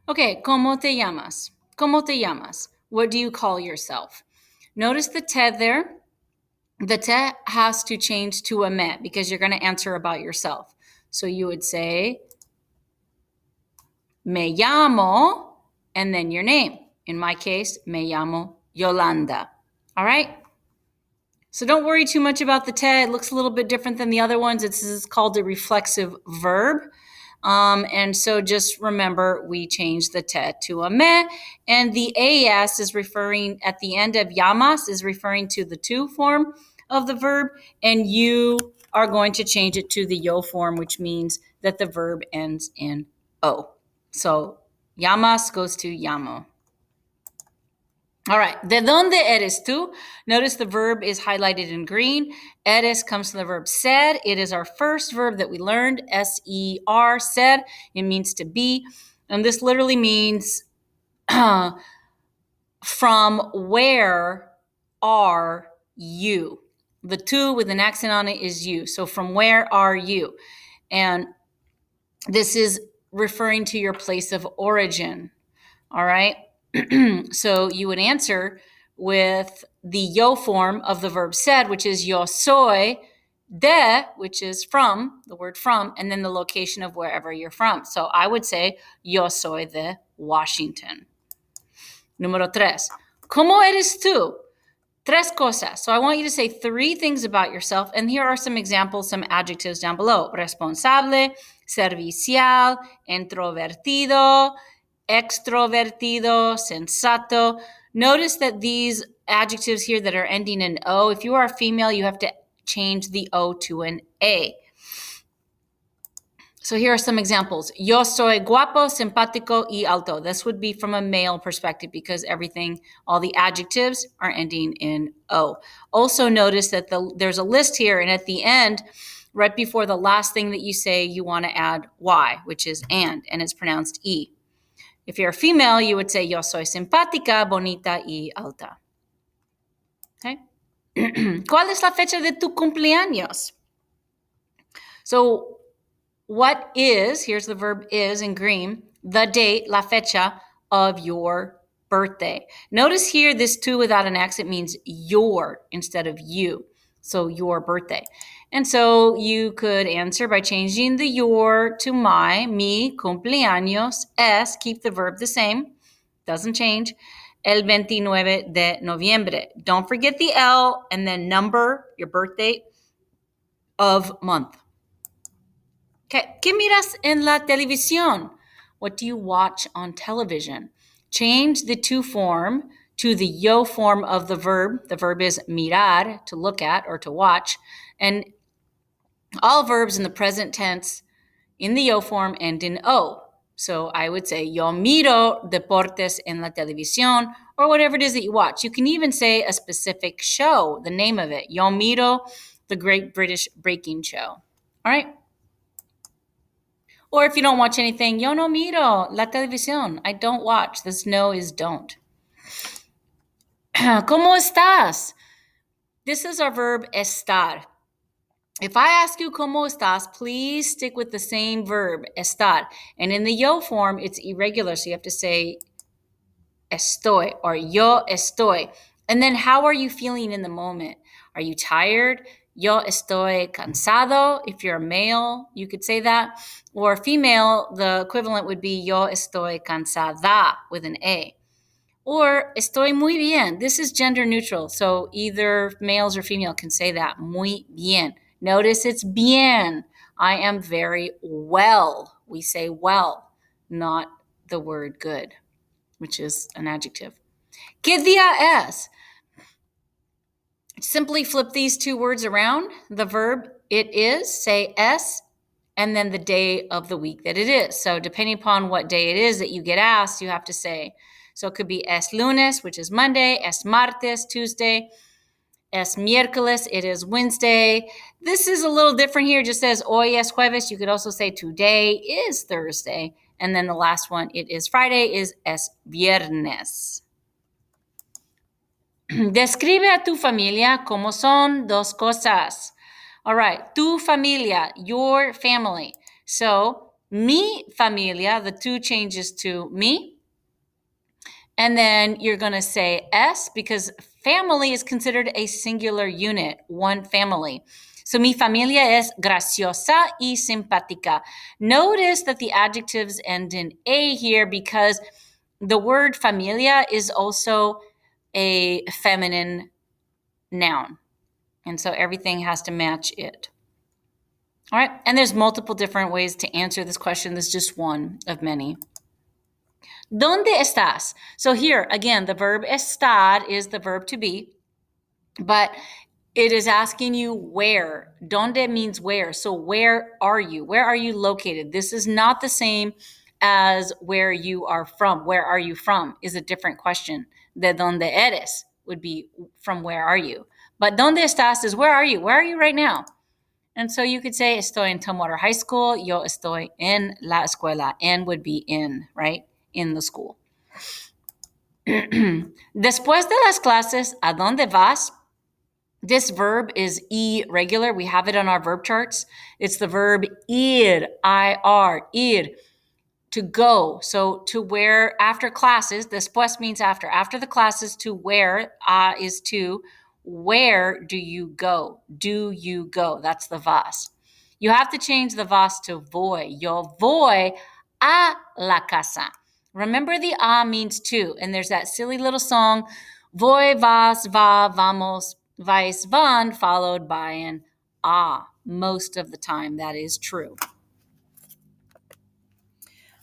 Okay, ¿cómo te llamas? ¿Cómo te llamas? What do you call yourself? Notice the te there. The te has to change to a me because you're going to answer about yourself. So you would say, me llamo, and then your name. In my case, me llamo Yolanda. All right? So don't worry too much about the te. It looks a little bit different than the other ones. It's called a reflexive verb. And so just remember, we changed the te to a me, and the as is referring at the end of llamas is referring to the to form of the verb, and you are going to change it to the yo form, which means that the verb ends in o. So llamas goes to llamo. All right, ¿de dónde eres tú? Notice the verb is highlighted in green. Eres comes from the verb ser. It is our first verb that we learned, S-E-R, ser. It means to be. And this literally means from where are you? The tú with an accent on it is you. So from where are you? And this is referring to your place of origin. All right. So you would answer with the yo form of the verb ser, which is yo soy de, which is from, the word from, and then the location of wherever you're from. So I would say yo soy de Washington. Número tres. ¿Cómo eres tú? Tres cosas. So I want you to say three things about yourself. And here are some examples, some adjectives down below. Responsable, servicial, introvertido, extrovertido, sensato. Notice that these adjectives here that are ending in O, if you are a female, you have to change the O to an A. So here are some examples. Yo soy guapo, simpático y alto. This would be from a male perspective because everything, all the adjectives are ending in O. Also notice that there's a list here, and at the end, right before the last thing that you say, you want to add Y, which is and it's pronounced E. If you're a female, you would say yo soy simpática, bonita y alta. Okay? ¿Cuál es la fecha de tu cumpleaños? So what is, here's the verb is in green, the date, la fecha of your birthday. Notice here this tu without an accent means your instead of you. So your birthday. And so you could answer by changing the your to my, mi cumpleaños es, keep the verb the same, doesn't change, el 29 de noviembre. Don't forget the el and then number, your birthday of month. Okay. ¿Qué miras en la televisión? What do you watch on television? Change the to form to the yo form of the verb. The verb is mirar, to look at or to watch. And all verbs in the present tense in the yo form end in o. So I would say, yo miro deportes en la televisión, or whatever it is that you watch. You can even say a specific show, the name of it. Yo miro the Great British Baking Show. All right. Or if you don't watch anything, yo no miro la televisión. I don't watch. This no is don't. ¿Cómo estás? This is our verb estar. If I ask you ¿cómo estás, please stick with the same verb, estar. And in the yo form, it's irregular, so you have to say estoy or yo estoy. And then how are you feeling in the moment? Are you tired? Yo estoy cansado. If you're a male, you could say that. Or female, the equivalent would be yo estoy cansada with an A. Or estoy muy bien. This is gender neutral, so either males or female can say that. Muy bien. Notice it's bien. I am very well. We say well, not the word good, which is an adjective. ¿Qué día es? Simply flip these two words around. The verb it is, say es, and then the day of the week that it is. So depending upon what day it is that you get asked, you have to say. So it could be es lunes, which is Monday, es martes, Tuesday, es miércoles, it is Wednesday. This is a little different here. It just says hoy es jueves. You could also say today is Thursday. And then the last one, it is Friday, is es viernes. Describe a tu familia como son dos cosas. All right, tu familia, your family. So Mi familia, the two changes to mi. And then you're going to say es because family is considered a singular unit, one family. So mi familia es graciosa y simpática. Notice that the adjectives end in a here because the word familia is also a feminine noun. And so everything has to match it. All right. And there's multiple different ways to answer this question. This is just one of many. ¿Dónde estás? So here, again, the verb estar is the verb to be, but it is asking you where. ¿Dónde means where. So where are you? Where are you located? This is not the same as where you are from. Where are you from is a different question. De dónde eres would be from where are you. But ¿dónde estás is where are you? Where are you right now? And so you could say, estoy en Tumwater High School. Yo estoy en la escuela. En would be in, right? In the school. Después de las clases, ¿a dónde vas? This verb is irregular. We have it on our verb charts. It's the verb ir, I-R, ir, to go. So to where after classes, después means after. After the classes, to where, is to, where do you go? Do you go? That's the vas. You have to change the vas to voy. Yo voy a la casa. Remember the a means to, and there's that silly little song, voy, vas, va, vamos, vais, van, followed by an a. Most of the time, that is true.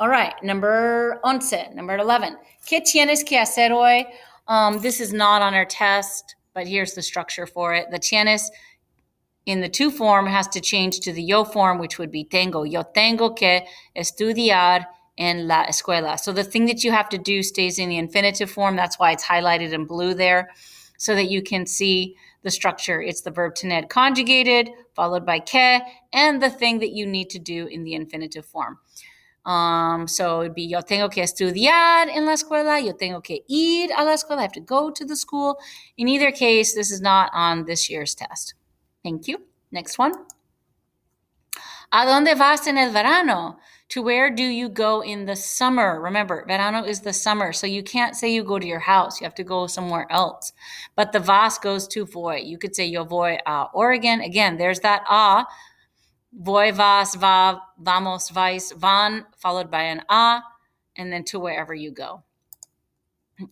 All right, number 11. Number 11. ¿Qué tienes que hacer hoy? This is not on our test, but here's the structure for it. The tienes in the to form has to change to the yo form, which would be tengo. Yo tengo que estudiar en la escuela. So the thing that you have to do stays in the infinitive form. That's why it's highlighted in blue there, so that you can see the structure. It's the verb tener conjugated, followed by que, and the thing that you need to do in the infinitive form. So it'd be yo tengo que estudiar en la escuela, yo tengo que ir a la escuela, I have to go to the school. In either case, this is not on this year's test. Thank you. Next one. ¿A dónde vas en el verano? To where do you go in the summer? Remember, verano is the summer, so you can't say you go to your house. You have to go somewhere else. But the vas goes to voy. You could say yo voy a Oregon. Again, there's that a. Voy, vas, va, vamos, vais, van, followed by an a, and then to wherever you go.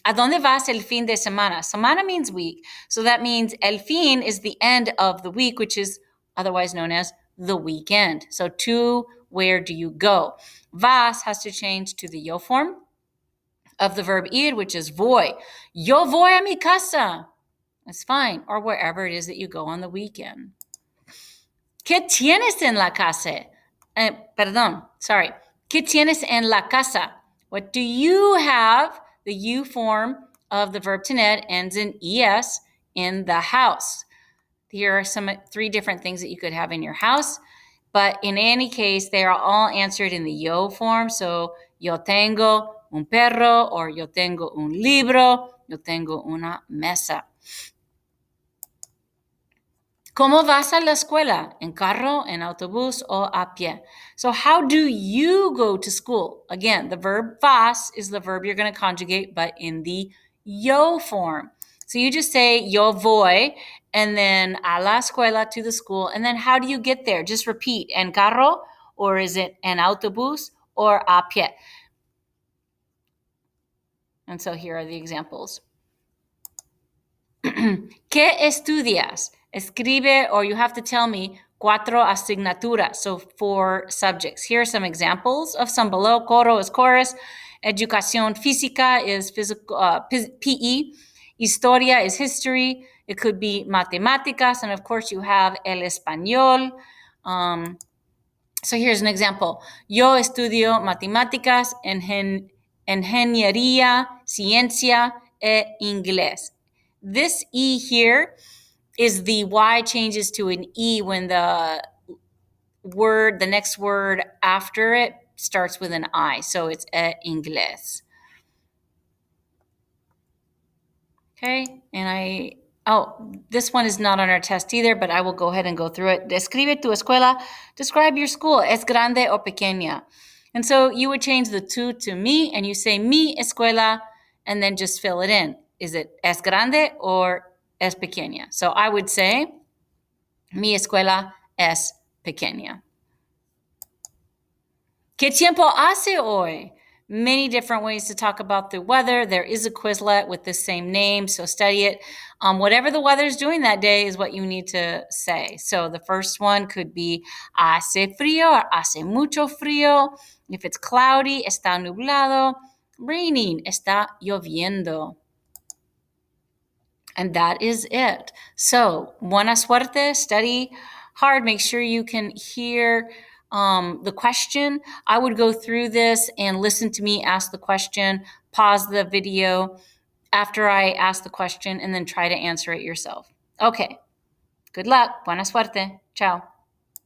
¿A dónde vas el fin de semana? Semana means week. So that means el fin is the end of the week, which is otherwise known as the weekend. So to where do you go? Vas has to change to the yo form of the verb ir, which is voy. Yo voy a mi casa. That's fine. Or wherever it is that you go on the weekend. ¿Qué tienes en la casa? ¿Qué tienes en la casa? What do you have? The you form of the verb tener ends in es, in the house. Here are three different things that you could have in your house, but in any case, they are all answered in the yo form. So yo tengo un perro, or yo tengo un libro, yo tengo una mesa. ¿Cómo vas a la escuela? ¿En carro, en autobús o a pie? So how do you go to school? Again, the verb vas is the verb you're going to conjugate, but in the yo form. So you just say yo voy, and then a la escuela, to the school. And then how do you get there? Just repeat, en carro, or is it en autobús, or a pie? And so here are the examples. ¿Qué estudias? Escribe, or you have to tell me, 4 asignaturas, so 4 subjects. Here are some examples of some below. Coro is chorus. Educación física is physical, PE. Historia is history. It could be matemáticas, and of course you have el español. So here's an example. Yo estudio matemáticas, ingeniería, ciencia, e inglés. This E here is the Y changes to an E when the next word after it starts with an I. So it's inglés. Okay, and Oh, this one is not on our test either, but I will go ahead and go through it. Describe tu escuela. Describe your school. ¿Es grande o pequeña? And so you would change the tu to mi, and you say mi escuela, and then just fill it in. Is it es grande or es pequeña? So I would say mi escuela es pequeña. ¿Qué tiempo hace hoy? Many different ways to talk about the weather. There is a Quizlet with the same name, so study it. Whatever the weather's doing that day is what you need to say. So the first one could be hace frío or hace mucho frío. If it's cloudy, está nublado. Raining, está lloviendo. And that is it. So, buena suerte, study hard, make sure you can hear the question. I would go through this and listen to me ask the question, pause the video after I ask the question, and then try to answer it yourself. Okay, good luck, buena suerte, ciao.